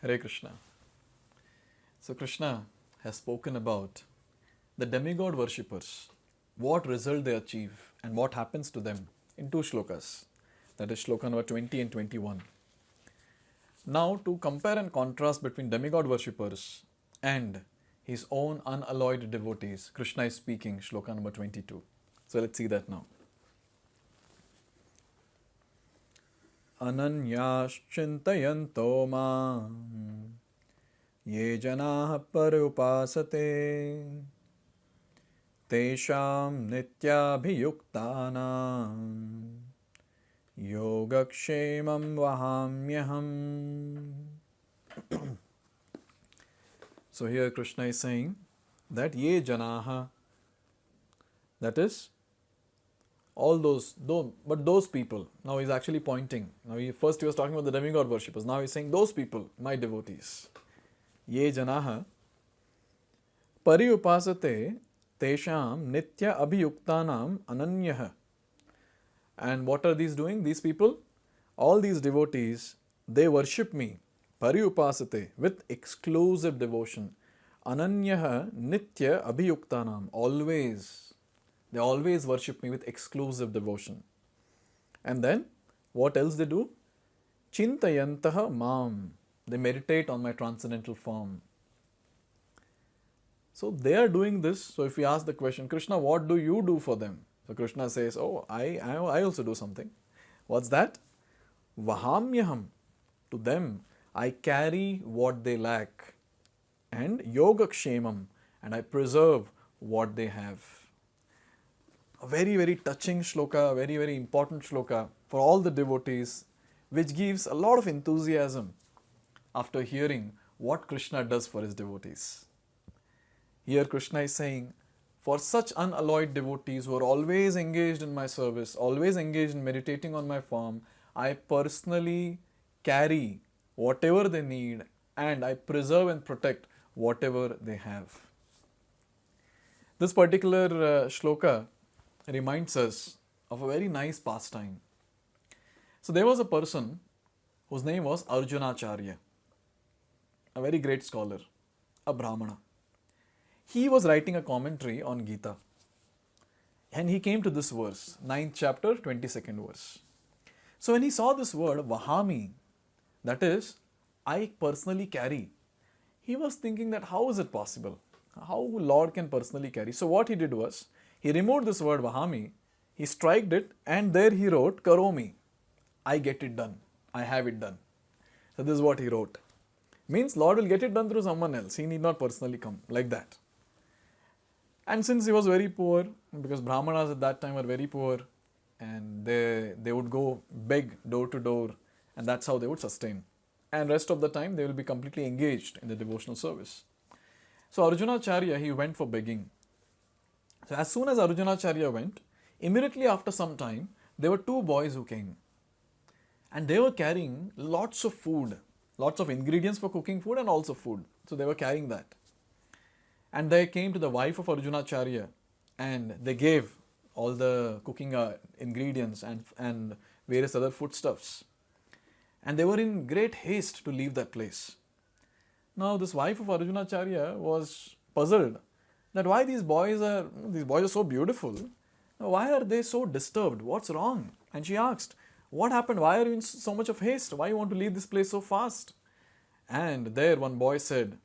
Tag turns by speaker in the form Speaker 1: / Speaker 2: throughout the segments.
Speaker 1: Hare Krishna. So Krishna has spoken about the demigod worshippers, what result they achieve and what happens to them in two shlokas. That is shloka number 20 and 21. Now to compare and contrast between demigod worshippers and his own unalloyed devotees, Krishna is speaking shloka number 22. So let's see that now. अनन्याश्चिन्तयन्तो मां ये जनाः पर्युपासते तेषां नित्याभियुक्तानां योगक्षेमं वहाम्यहम्. So here Krishna is saying that ye janaha, that is all those, but those people. Now he's actually pointing. Now first he was talking about the demigod worshippers. Now he's saying those people, my devotees. Ye janaha pariupasate tesham nitya abhiyuktanam ananyah. And what are these doing? These people, all these devotees, they worship me. Pariupasate, with exclusive devotion. Ananyah nitya abhiyuktanam, always. They always worship me with exclusive devotion. And then, what else they do? Chintayantaha mam. They meditate on my transcendental form. So they are doing this. So if we ask the question, Krishna, what do you do for them? So Krishna says, oh, I also do something. What's that? Vahamyaham. To them, I carry what they lack. And yogakshemam. And I preserve what they have. A very, very touching shloka, very, very important shloka for all the devotees, which gives a lot of enthusiasm after hearing what Krishna does for his devotees. Here Krishna is saying, for such unalloyed devotees who are always engaged in my service, always engaged in meditating on my form, I personally carry whatever they need and I preserve and protect whatever they have. This particular shloka reminds us of a very nice pastime. So there was a person whose name was Arjunacharya, a very great scholar, a Brahmana. He was writing a commentary on Gita and he came to this verse, 9th chapter, 22nd verse. So when he saw this word Vahami, that is, I personally carry, he was thinking that how is it possible? How Lord can personally carry? So what he did was, he removed this word Vahami, he striked it and there he wrote Karomi. I get it done. I have it done. So this is what he wrote. Means Lord will get it done through someone else. He need not personally come, like that. And since he was very poor, because Brahmanas at that time were very poor and they would go beg door to door and that's how they would sustain. And rest of the time they will be completely engaged in the devotional service. So Arjunacharya, he went for begging. So as soon as Arjunacharya went, immediately after some time, there were two boys who came. And they were carrying lots of food, lots of ingredients for cooking food and also food. So they were carrying that. And they came to the wife of Arjunacharya and they gave all the cooking ingredients and various other foodstuffs. And they were in great haste to leave that place. Now this wife of Arjunacharya was puzzled that why these boys are so beautiful. Why are they so disturbed? What's wrong? And she asked, what happened? Why are you in so much of haste? Why you want to leave this place so fast? And there one boy said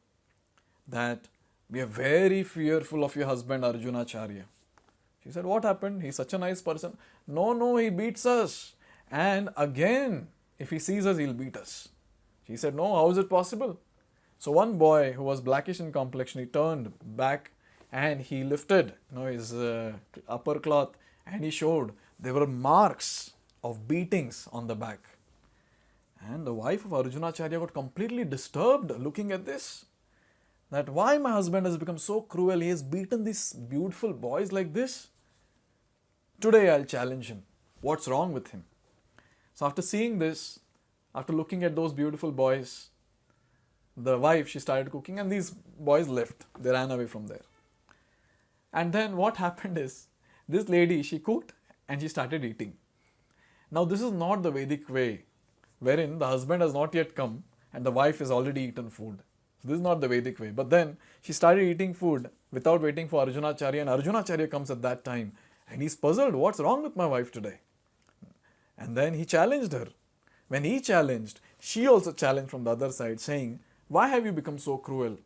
Speaker 1: that we are very fearful of your husband Arjunacharya. She said, what happened? He's such a nice person. No, he beats us. And again, if he sees us, he'll beat us. She said, no, how is it possible? So one boy who was blackish in complexion, he turned back and he lifted his upper cloth and he showed there were marks of beatings on the back. And the wife of Arjunacharya got completely disturbed looking at this. That why my husband has become so cruel, he has beaten these beautiful boys like this. Today I'll challenge him. What's wrong with him? So after seeing this, after looking at those beautiful boys, the wife, she started cooking and these boys left. They ran away from there. And then what happened is, this lady, she cooked and she started eating. Now this is not the Vedic way, wherein the husband has not yet come and the wife has already eaten food. So this is not the Vedic way. But then she started eating food without waiting for Arjunacharya, and Arjunacharya comes at that time and he's puzzled, what's wrong with my wife today? And then he challenged her. When he challenged, she also challenged from the other side, saying, why have you become so cruel?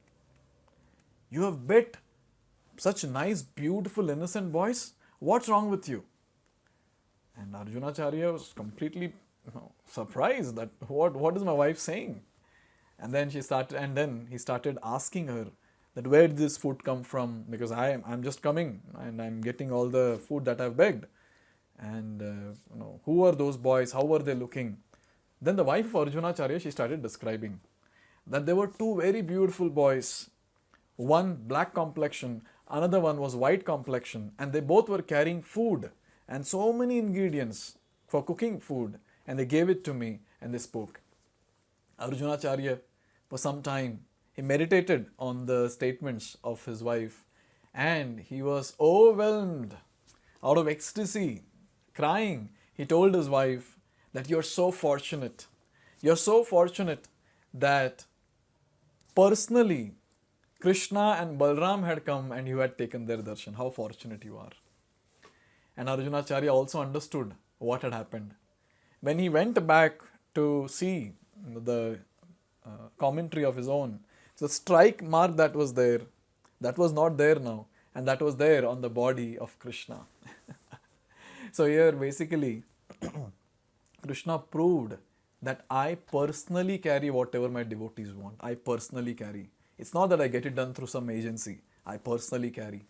Speaker 1: You have bet such nice, beautiful, innocent boys. What's wrong with you? And Arjunacharya was completely surprised that what is my wife saying? And then he started asking her that where did this food come from? Because I'm just coming and I'm getting all the food that I've begged. And who are those boys? How were they looking? Then the wife of Arjunacharya, she started describing that there were two very beautiful boys. One black complexion, another one was white complexion, and they both were carrying food and so many ingredients for cooking food, and they gave it to me and they spoke. Arjunacharya, for some time, he meditated on the statements of his wife, and he was overwhelmed out of ecstasy, crying. He told his wife that you're so fortunate. You're so fortunate that personally Krishna and Balram had come and you had taken their darshan. How fortunate you are. And Arjunacharya also understood what had happened. When he went back to see the commentary of his own, the strike mark that was there, that was not there now, and that was there on the body of Krishna. So here basically Krishna proved that I personally carry whatever my devotees want. I personally carry. It's not that I get it done through some agency. I personally carry.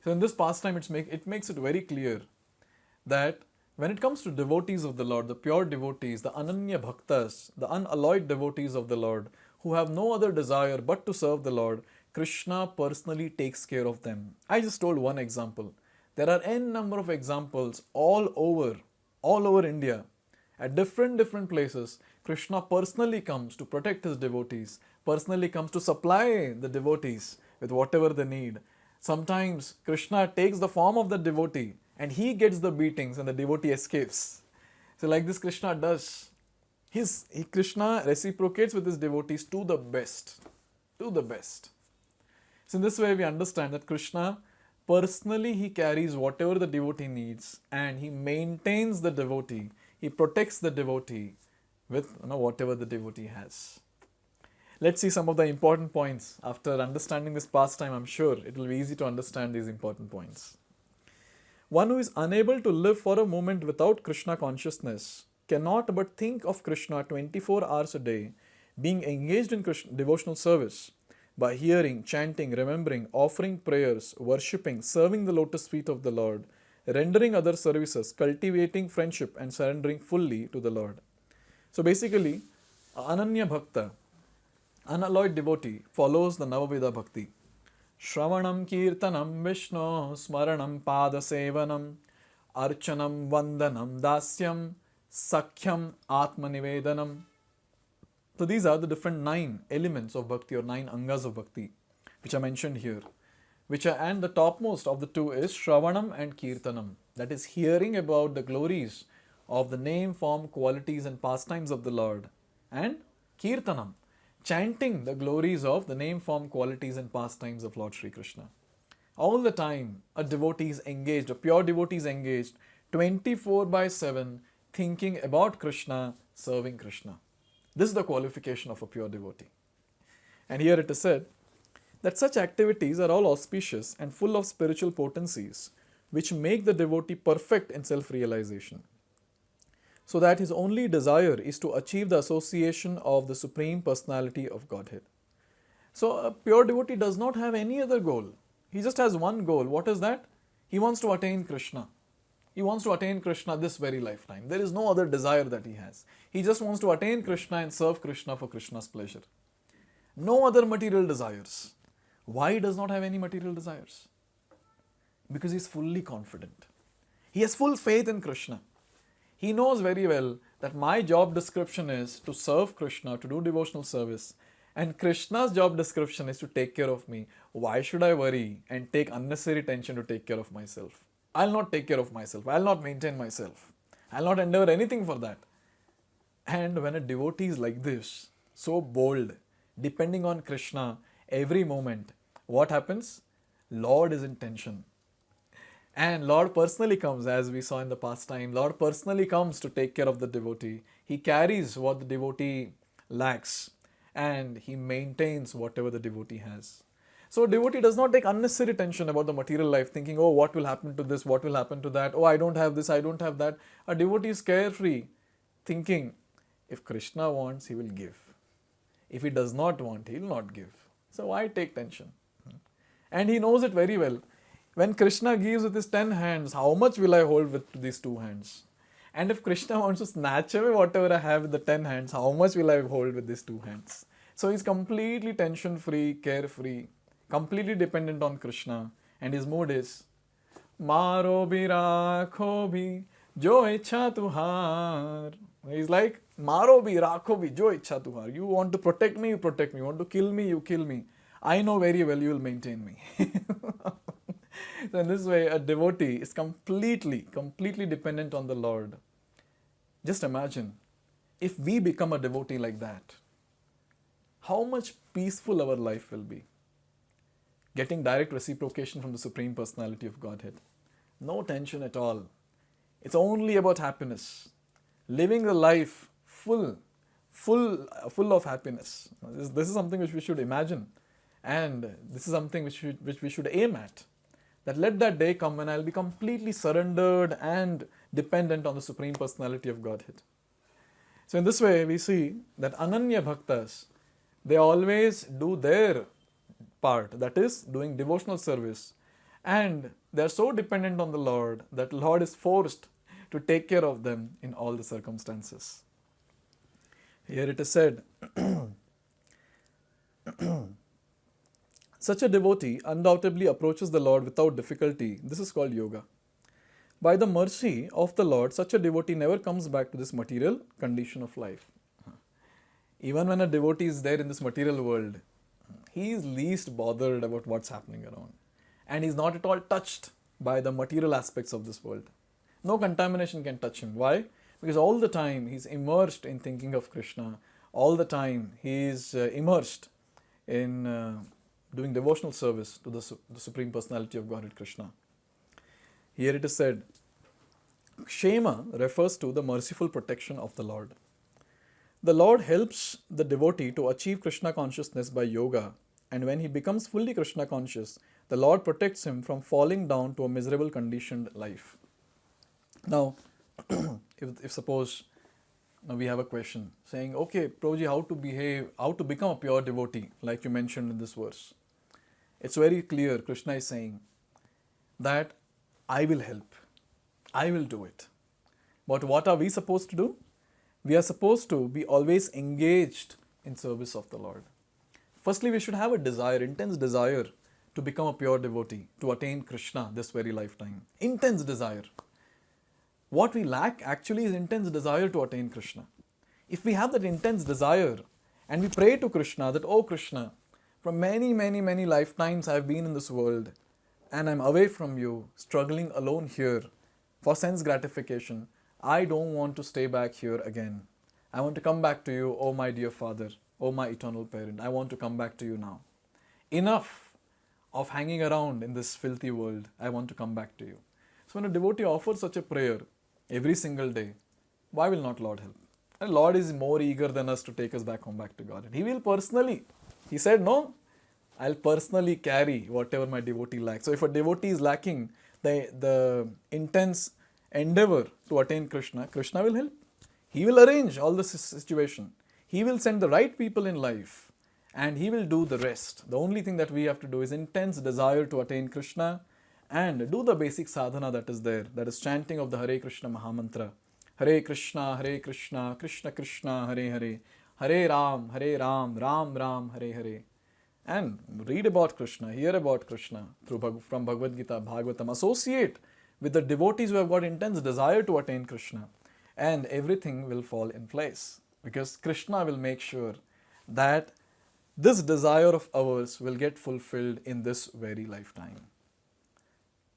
Speaker 1: So in this pastime, it makes it very clear that when it comes to devotees of the Lord, the pure devotees, the Ananya Bhaktas, the unalloyed devotees of the Lord, who have no other desire but to serve the Lord, Krishna personally takes care of them. I just told one example. There are n number of examples all over India. At different places, Krishna personally comes to protect his devotees, personally comes to supply the devotees with whatever they need. Sometimes Krishna takes the form of the devotee and he gets the beatings and the devotee escapes. So like this Krishna does. Krishna reciprocates with his devotees to the best. To the best. So in this way we understand that Krishna personally he carries whatever the devotee needs and he maintains the devotee. He protects the devotee with whatever the devotee has. Let's see some of the important points. After understanding this pastime, I'm sure it will be easy to understand these important points. One who is unable to live for a moment without Krishna consciousness cannot but think of Krishna 24 hours a day, being engaged in devotional service by hearing, chanting, remembering, offering prayers, worshipping, serving the lotus feet of the Lord, rendering other services, cultivating friendship and surrendering fully to the Lord. So basically, Ananya Bhakta, unalloyed devotee, follows the Navavidha Bhakti. Shravanam Kirtanam Vishnu Smaranam Pada Sevanam Archanam Vandanam Dasyam Sakhyam Atmanivedanam. So these are the different 9 elements of bhakti or 9 angas of bhakti which are mentioned here. And the topmost of the two is Shravanam and Kirtanam. That is hearing about the glories of the name, form, qualities and pastimes of the Lord. And Kirtanam, chanting the glories of the name, form, qualities and pastimes of Lord Sri Krishna. All the time a devotee is engaged, a pure devotee is engaged 24/7 thinking about Krishna, serving Krishna. This is the qualification of a pure devotee. And here it is said that such activities are all auspicious and full of spiritual potencies which make the devotee perfect in self-realization, so that his only desire is to achieve the association of the Supreme Personality of Godhead. So a pure devotee does not have any other goal. He just has one goal. What is that? He wants to attain Krishna. He wants to attain Krishna this very lifetime. There is no other desire that he has. He just wants to attain Krishna and serve Krishna for Krishna's pleasure. No other material desires. Why he does not have any material desires? Because he is fully confident. He has full faith in Krishna. He knows very well that my job description is to serve Krishna, to do devotional service, and Krishna's job description is to take care of me. Why should I worry and take unnecessary tension to take care of myself? I'll not take care of myself. I'll not maintain myself. I'll not endeavor anything for that. And when a devotee is like this, so bold, depending on Krishna every moment, what happens? Lord is in tension. And Lord personally comes, as we saw in the past time. Lord personally comes to take care of the devotee. He carries what the devotee lacks and he maintains whatever the devotee has. So a devotee does not take unnecessary tension about the material life, thinking, oh, what will happen to this, what will happen to that, oh, I don't have this, I don't have that. A devotee is carefree, thinking, if Krishna wants, he will give. If he does not want, he will not give. So why take tension? And he knows it very well. When Krishna gives with his 10 hands, how much will I hold with these 2 hands? And if Krishna wants to snatch away whatever I have with the 10 hands, how much will I hold with these 2 hands? So he's completely tension-free, carefree, completely dependent on Krishna. And his mood is, Maro bhi rakho bhi, jo ichha tuhar. He's like, Maro bhi rakho bhi, jo ichha tuhar. You want to protect me, you protect me. You want to kill me, you kill me. I know very well you will maintain me. So in this way, a devotee is completely dependent on the Lord. Just imagine, if we become a devotee like that, how much peaceful our life will be. Getting direct reciprocation from the Supreme Personality of Godhead. No tension at all. It's only about happiness. Living the life full of happiness. This is something which we should imagine. And this is something which we should aim at. That let that day come when I'll be completely surrendered and dependent on the Supreme Personality of Godhead. So in this way, we see that Ananya Bhaktas, they always do their part, that is, doing devotional service. And they are so dependent on the Lord that Lord is forced to take care of them in all the circumstances. Here it is said, such a devotee undoubtedly approaches the Lord without difficulty. This is called yoga. By the mercy of the Lord, such a devotee never comes back to this material condition of life. Even when a devotee is there in this material world, he is least bothered about what's happening around. And he's not at all touched by the material aspects of this world. No contamination can touch him. Why? Because all the time he's immersed in thinking of Krishna. All the time he is immersed in doing devotional service to the Supreme Personality of Godhead Krishna. Here it is said, Kshema refers to the merciful protection of the Lord. The Lord helps the devotee to achieve Krishna consciousness by yoga, and when he becomes fully Krishna conscious, the Lord protects him from falling down to a miserable conditioned life. Now, if suppose now we have a question saying, okay, Prabhuji, how to become a pure devotee, like you mentioned in this verse. It's very clear, Krishna is saying that I will help, I will do it. But what are we supposed to do? We are supposed to be always engaged in service of the Lord. Firstly, we should have a desire, intense desire to become a pure devotee, to attain Krishna this very lifetime. Intense desire. What we lack actually is intense desire to attain Krishna. If we have that intense desire and we pray to Krishna that, oh Krishna, from many lifetimes I have been in this world and I'm away from you, struggling alone here for sense gratification. I don't want to stay back here again. I want to come back to you, oh my dear Father, oh my eternal parent. I want to come back to you now. Enough of hanging around in this filthy world. I want to come back to you. So when a devotee offers such a prayer every single day, why will not Lord help? And Lord is more eager than us to take us back home, back to God. And He will personally, He said, no, I'll personally carry whatever my devotee lacks. So if a devotee is lacking the intense endeavor to attain Krishna, Krishna will help. He will arrange all the situation. He will send the right people in life and He will do the rest. The only thing that we have to do is intense desire to attain Krishna and do the basic sadhana that is there. That is chanting of the Hare Krishna Mahamantra. Hare Krishna, Krishna Krishna, Hare Hare. Hare Ram, Ram Ram, Hare Hare. And read about Krishna, hear about Krishna from Bhagavad Gita, Bhagavatam. Associate with the devotees who have got intense desire to attain Krishna. And everything will fall in place. Because Krishna will make sure that this desire of ours will get fulfilled in this very lifetime.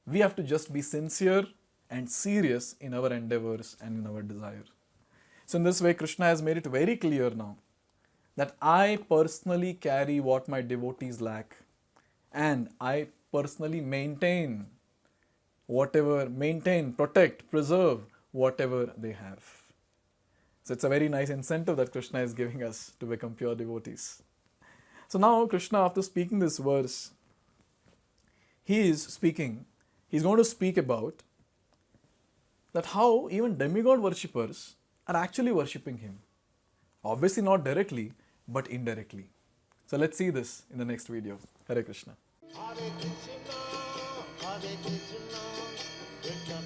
Speaker 1: We have to just be sincere and serious in our endeavors and in our desire. So in this way, Krishna has made it very clear now that I personally carry what my devotees lack, and I personally maintain, protect, preserve whatever they have. So it's a very nice incentive that Krishna is giving us to become pure devotees. So now Krishna, after speaking this verse, he's going to speak about that how even demigod worshippers are actually worshipping him. Obviously not directly, but indirectly. So let's see this in the next video. Hare Krishna.
Speaker 2: Hare Krishna, Krishna